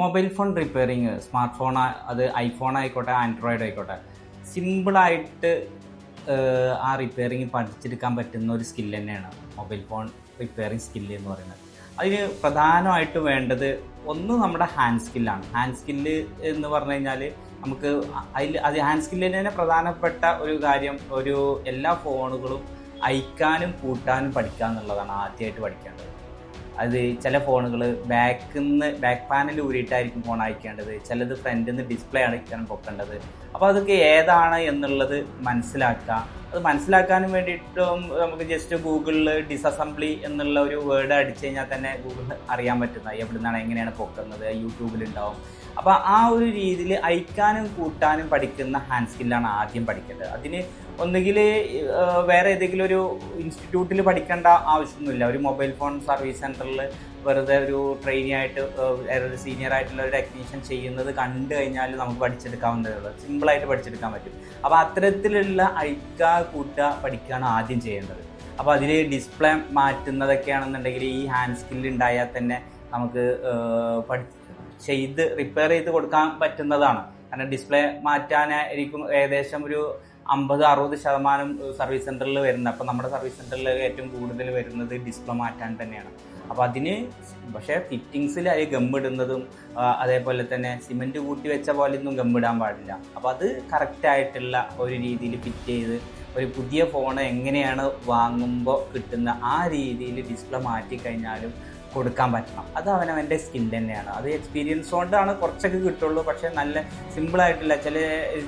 Mobile phone repairing, smart phone, അത് iPhone ആയിക്കോട്ടെ Android ആയിക്കോട്ടെ, സിമ്പിളായിട്ട് ആ റിപ്പയറിങ് പഠിച്ചെടുക്കാൻ പറ്റുന്ന ഒരു സ്കില്ല് തന്നെയാണ് മൊബൈൽ ഫോൺ റിപ്പയറിങ് സ്കില്ല് എന്ന് പറയുന്നത്. അതിന് പ്രധാനമായിട്ട് വേണ്ടത് ഒന്ന് നമ്മുടെ ഹാൻഡ് സ്കില്ലാണ്. ഹാൻഡ് സ്കില്ല് എന്ന് പറഞ്ഞു കഴിഞ്ഞാൽ നമുക്ക് അത് ഹാൻഡ് സ്കില്ലിന് തന്നെ പ്രധാനപ്പെട്ട ഒരു കാര്യം, എല്ലാ ഫോണുകളും അയക്കാനും കൂട്ടാനും പഠിക്കുക എന്നുള്ളതാണ് ആദ്യമായിട്ട് പഠിക്കേണ്ടത്. അത് ചില ഫോണുകൾ ബാക്ക് പാനൽ ഊരിയിട്ടായിരിക്കും ഫോൺ അയക്കേണ്ടത്, ചിലത് ഫ്രണ്ടിൽ നിന്ന് ഡിസ്പ്ലേ അടയ്ക്കാൻ പൊക്കേണ്ടത്. അപ്പോൾ അതൊക്കെ ഏതാണ് എന്നുള്ളത് മനസ്സിലാക്കുക. അത് മനസ്സിലാക്കാനും വേണ്ടിയിട്ടും നമുക്ക് ജസ്റ്റ് ഗൂഗിളിൽ ഡിസസംബ്ലി എന്നുള്ള ഒരു വേർഡ് അടിച്ചു കഴിഞ്ഞാൽ തന്നെ ഗൂഗിളിൽ അറിയാൻ പറ്റുന്നത് എവിടെ നിന്നാണ് എങ്ങനെയാണ് പൊക്കുന്നത്, യൂട്യൂബിലുണ്ടാവും. അപ്പോൾ ആ ഒരു രീതിയിൽ അയക്കാനും കൂട്ടാനും പഠിക്കുന്ന ഹാൻഡ് സ്കില്ലാണ് ആദ്യം പഠിക്കേണ്ടത്. അതിന് ഒന്നുകിൽ വേറെ ഏതെങ്കിലും ഒരു ഇൻസ്റ്റിറ്റ്യൂട്ടിൽ പഠിക്കേണ്ട ആവശ്യമൊന്നുമില്ല. ഒരു മൊബൈൽ ഫോൺ സർവീസ് സെൻറ്ററിൽ വെറുതെ ഒരു ട്രെയിനി ആയിട്ട് സീനിയർ ആയിട്ടുള്ള ഒരു ടെക്നീഷ്യൻ ചെയ്യുന്നത് കണ്ടു കഴിഞ്ഞാൽ നമുക്ക് പഠിച്ചെടുക്കാവുന്നതേ ഉള്ളൂ. സിമ്പിളായിട്ട് പഠിച്ചെടുക്കാൻ പറ്റും. അപ്പോൾ അത്തരത്തിലുള്ള അയക്കുക കൂട്ടുക പഠിക്കുകയാണ് ആദ്യം ചെയ്യേണ്ടത്. അപ്പോൾ അതിൽ ഡിസ്പ്ലേ മാറ്റുന്നതൊക്കെയാണെന്നുണ്ടെങ്കിൽ ഈ ഹാൻഡ് സ്കില്ല് ഉണ്ടായാൽ തന്നെ നമുക്ക് റിപ്പയർ ചെയ്ത് കൊടുക്കാൻ പറ്റുന്നതാണ്. കാരണം ഡിസ്പ്ലേ മാറ്റാനായിരിക്കും ഏകദേശം ഒരു 50-60% സർവീസ് സെൻറ്ററിൽ വരുന്നത്. അപ്പോൾ നമ്മുടെ സർവീസ് സെൻറ്ററിൽ ഏറ്റവും കൂടുതൽ വരുന്നത് ഡിസ്പ്ലേ മാറ്റാൻ തന്നെയാണ്. അപ്പോൾ അതിന് പക്ഷേ ഫിറ്റിങ്സിൽ അത് ഗമ്മിടുന്നതും അതേപോലെ തന്നെ സിമെൻറ്റ് കൂട്ടി വെച്ച പോലെയൊന്നും ഗമ്മിടാൻ പാടില്ല. അപ്പോൾ അത് കറക്റ്റായിട്ടുള്ള ഒരു രീതിയിൽ ഫിറ്റ് ചെയ്ത് ഒരു പുതിയ ഫോൺ എങ്ങനെയാണ് വാങ്ങുമ്പോൾ കിട്ടുന്ന ആ രീതിയിൽ ഡിസ്പ്ലേ മാറ്റിക്കഴിഞ്ഞാലും കൊടുക്കാൻ പറ്റണം. അത് അവനവൻ്റെ സ്കിൽ തന്നെയാണ്. അത് എക്സ്പീരിയൻസ് കൊണ്ടാണ് കുറച്ചൊക്കെ കിട്ടുള്ളൂ. പക്ഷേ നല്ല സിമ്പിളായിട്ടുള്ള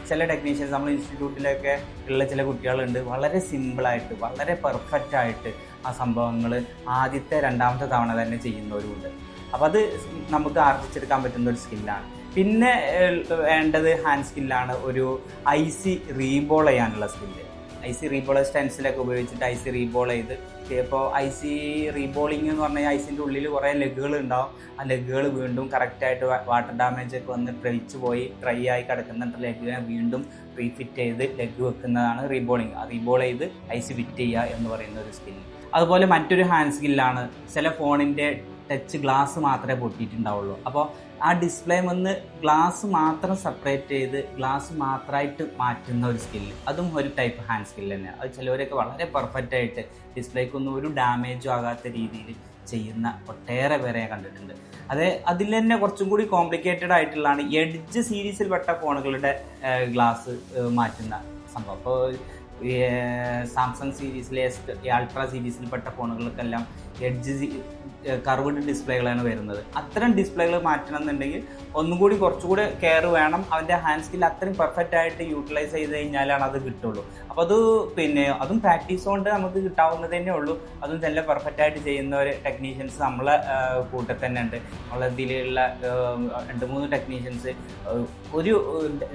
ചില ടെക്നീഷ്യൻസ് നമ്മൾ ഇൻസ്റ്റിറ്റ്യൂട്ടിലൊക്കെ ഉള്ള ചില കുട്ടികളുണ്ട്, വളരെ സിമ്പിളായിട്ട് വളരെ പെർഫെക്റ്റായിട്ട് ആ സംഭവങ്ങൾ ആദ്യത്തെ രണ്ടാമത്തെ തവണ തന്നെ ചെയ്യുന്നവരുമുണ്ട്. അപ്പോൾ അത് നമുക്ക് ആർജിച്ചെടുക്കാൻ പറ്റുന്ന ഒരു സ്കില്ലാണ്. പിന്നെ വേണ്ടത് ഹാൻഡ് സ്കില്ലാണ് ഒരു IC റീബോൾ ചെയ്യാനുള്ള സ്കില്ല്. IC റീബോൾ സ്റ്റെൻസിലൊക്കെ ഉപയോഗിച്ചിട്ട് IC റീബോൾ ചെയ്ത്, ഇപ്പോൾ IC റീബോളിങ് എന്ന് പറഞ്ഞാൽ ഐസിൻ്റെ ഉള്ളിൽ കുറേ ലെഗുകൾ ഉണ്ടാവും. ആ ലെഗുകൾ വീണ്ടും കറക്റ്റായിട്ട് വാട്ടർ ഡാമേജ് ഒക്കെ വന്ന് ട്രയിച്ച് പോയി ഡ്രൈ ആയി കിടക്കുന്നുണ്ട് ലെഗിനെ വീണ്ടും റീഫിറ്റ് ചെയ്ത് ലെഗ് വെക്കുന്നതാണ് റീബോളിങ്. ആ റീബോൾ ചെയ്ത് IC ഫിറ്റ് ചെയ്യുക എന്ന് പറയുന്ന ഒരു സ്കില്ല്. അതുപോലെ മറ്റൊരു ഹാൻഡ് സ്കില്ലാണ് ചില ഫോണിൻ്റെ ടച്ച് ഗ്ലാസ് മാത്രമേ പൊട്ടിയിട്ടുണ്ടാവുള്ളൂ. അപ്പോൾ ആ ഡിസ്പ്ലേ വന്ന് ഗ്ലാസ് മാത്രം സെപ്പറേറ്റ് ചെയ്ത് ഗ്ലാസ് മാത്രമായിട്ട് മാറ്റുന്ന ഒരു സ്കില്ല്, അതും ഒരു ടൈപ്പ് ഹാൻഡ് സ്കില്ല് തന്നെയാണ്. അത് ചിലവരൊക്കെ വളരെ പെർഫെക്റ്റായിട്ട് ഡിസ്പ്ലേക്കൊന്നും ഒരു ഡാമേജും ആകാത്ത രീതിയിൽ ചെയ്യുന്ന ഒട്ടേറെ പേരെ ഞാൻ കണ്ടിട്ടുണ്ട്. അതിൽ തന്നെ കുറച്ചും കൂടി കോംപ്ലിക്കേറ്റഡ് ആയിട്ടുള്ളതാണ് എഡ്ജ് സീരീസിൽപ്പെട്ട ഫോണുകളുടെ ഗ്ലാസ് മാറ്റുന്ന സംഭവം. അപ്പോൾ സാംസങ് സീരീസിലെ അൾട്രാ സീരീസിൽപ്പെട്ട ഫോണുകൾക്കെല്ലാം എഡ്ജ് കർവ്ഡ് ഡിസ്പ്ലേകളാണ് വരുന്നത്. അത്തരം ഡിസ്പ്ലേകൾ മാറ്റണം എന്നുണ്ടെങ്കിൽ ഒന്നും കൂടി കുറച്ചുകൂടി കെയർ വേണം. അവൻ്റെ ഹാൻഡ് സ്കിൽ അത്രയും പെർഫെക്റ്റ് ആയിട്ട് യൂട്ടിലൈസ് ചെയ്ത് കഴിഞ്ഞാലാണ് അത് കിട്ടുള്ളൂ. അപ്പോൾ അതും പ്രാക്ടീസ് കൊണ്ട് നമുക്ക് കിട്ടാവുന്നത് തന്നെ ഉള്ളൂ. അതും നല്ല പെർഫെക്റ്റ് ആയിട്ട് ചെയ്യുന്ന ഒരു ടെക്നീഷ്യൻസ് നമ്മളെ കൂട്ടത്തിൽ തന്നെ ഉണ്ട്. നമ്മളെ ഇതിലുള്ള 2-3 ടെക്നീഷ്യൻസ് ഒരു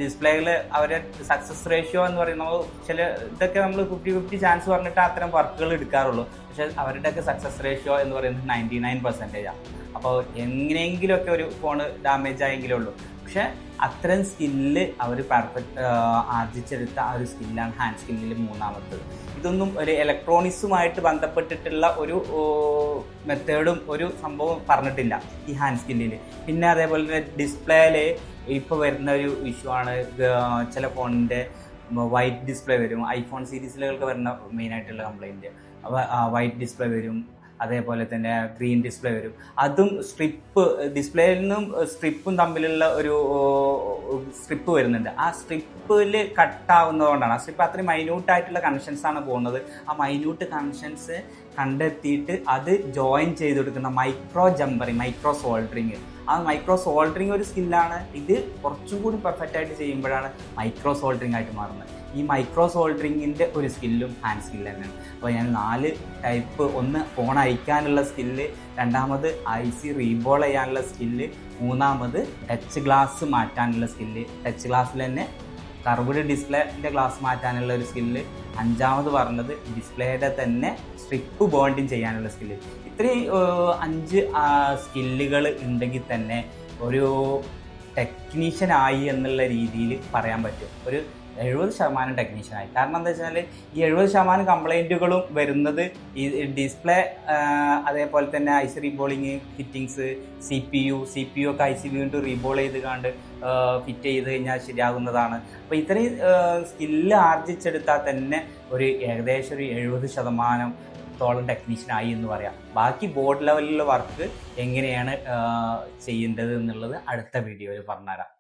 ഡിസ്പ്ലേയിൽ അവരെ സക്സസ് റേഷ്യോ എന്ന് പറയുന്നത് ചില ഇതൊക്കെ നമ്മൾ 50-50 ചാൻസ് പറഞ്ഞിട്ട് അത്തരം വർക്കുകൾ എടുക്കാറുള്ളൂ. പക്ഷേ അവരുടെയൊക്കെ സക്സസ് റേഷ്യോ എന്ന് പറയുന്നത് 99%. അപ്പോൾ എങ്ങനെയെങ്കിലുമൊക്കെ ഒരു ഫോണ് ഡാമേജ് ആയെങ്കിലേ ഉള്ളൂ. പക്ഷേ അത്തരം സ്കില്ല് അവർ ആർജിച്ചെടുത്ത ആ ഒരു സ്കില്ലാണ് ഹാൻഡ് സ്കില്ലിൽ മൂന്നാമത്തത്. ഇതൊന്നും ഒരു ഇലക്ട്രോണിക്സുമായിട്ട് ബന്ധപ്പെട്ടിട്ടുള്ള ഒരു മെത്തേഡും ഒരു സംഭവം പറഞ്ഞിട്ടില്ല ഈ ഹാൻഡ് സ്കില്ലിൽ. പിന്നെ അതേപോലെ തന്നെ ഡിസ്പ്ലേയിൽ ഇപ്പോൾ വരുന്ന ഒരു ഇഷ്യൂ ആണ്, ചില ഫോണിൻ്റെ വൈറ്റ് ഡിസ്പ്ലേ വരും. ഐഫോൺ സീരീസിലുകൾക്ക് വരുന്ന മെയിനായിട്ടുള്ള കംപ്ലൈൻറ്റ് വൈറ്റ് ഡിസ്പ്ലേ വരും. അതേപോലെ തന്നെ ഗ്രീൻ ഡിസ്പ്ലേ വരും. അതും ഡിസ്പ്ലേയിൽ നിന്നും സ്ട്രിപ്പും തമ്മിലുള്ള ഒരു സ്ട്രിപ്പ് വരുന്നുണ്ട്. ആ സ്ട്രിപ്പിൽ കട്ടാവുന്നതുകൊണ്ടാണ്. ആ സ്ട്രിപ്പ് അത്രയും മൈന്യൂട്ടായിട്ടുള്ള കണക്ഷൻസാണ് പോകുന്നത്. ആ മൈന്യൂട്ട് കണക്ഷൻസ് കണ്ടെത്തിയിട്ട് അത് ജോയിൻ ചെയ്ത് കൊടുക്കുന്ന മൈക്രോ സോൾഡറിങ്. ആ മൈക്രോ സോൾഡറിങ് ഒരു സ്കില്ലാണ്. ഇത് കുറച്ചും കൂടി പെർഫെക്റ്റ് ആയിട്ട് ചെയ്യുമ്പോഴാണ് മൈക്രോ സോൾഡറിങ് ആയിട്ട് മാറുന്നത്. ഈ മൈക്രോ സോൾഡറിങ്ങിൻ്റെ ഒരു സ്കില്ലും ഹാൻഡ് സ്കില്ല് തന്നെയാണ്. അപ്പോൾ ഞാൻ 4 ടൈപ്പ്: ഒന്ന് ഫോൺ അയക്കാനുള്ള സ്കില്ല്, രണ്ടാമത് IC റീബോൾ ചെയ്യാനുള്ള സ്കില്ല്, മൂന്നാമത് ടച്ച് ഗ്ലാസ് മാറ്റാനുള്ള സ്കില്ല്, ടച്ച് ഗ്ലാസ്സിൽ തന്നെ കർവ്ഡ് ഡിസ്പ്ലേൻ്റെ ഗ്ലാസ് മാറ്റാനുള്ള ഒരു സ്കില്ല്, അഞ്ചാമത് പറഞ്ഞത് ഡിസ്പ്ലേയുടെ തന്നെ സ്ട്രിപ്പ് ബോണ്ടിങ് ചെയ്യാനുള്ള സ്കില്ല്. ഇത്രയും 5 സ്കില്ലുകൾ ഉണ്ടെങ്കിൽ തന്നെ ഒരു ടെക്നീഷ്യനായി എന്നുള്ള രീതിയിൽ പറയാൻ പറ്റും. ഒരു 70% ടെക്നീഷ്യനായി. കാരണം എന്താ വെച്ചാൽ ഈ 70% കംപ്ലൈൻറ്റുകളും വരുന്നത് ഈ ഡിസ്പ്ലേ, അതേപോലെ തന്നെ ഐസി റീബോളിങ്, ഫിറ്റിങ്സ്, CPU ഒക്കെ ഐസി വീണ്ടും റീബോൾ ചെയ്ത് കണ്ട് ഫിറ്റ് ചെയ്ത് കഴിഞ്ഞാൽ ശരിയാകുന്നതാണ്. അപ്പോൾ ഇത്രയും സ്കില്ല് ആർജിച്ചെടുത്താൽ തന്നെ ഒരു ഏകദേശം ഒരു 70% ടെക്നീഷ്യനായി എന്ന് പറയാം. ബാക്കി ബോർഡ് ലെവലിലുള്ള വർക്ക് എങ്ങനെയാണ് ചെയ്യേണ്ടത് എന്നുള്ളത് അടുത്ത വീഡിയോയിൽ പറഞ്ഞുതരാം.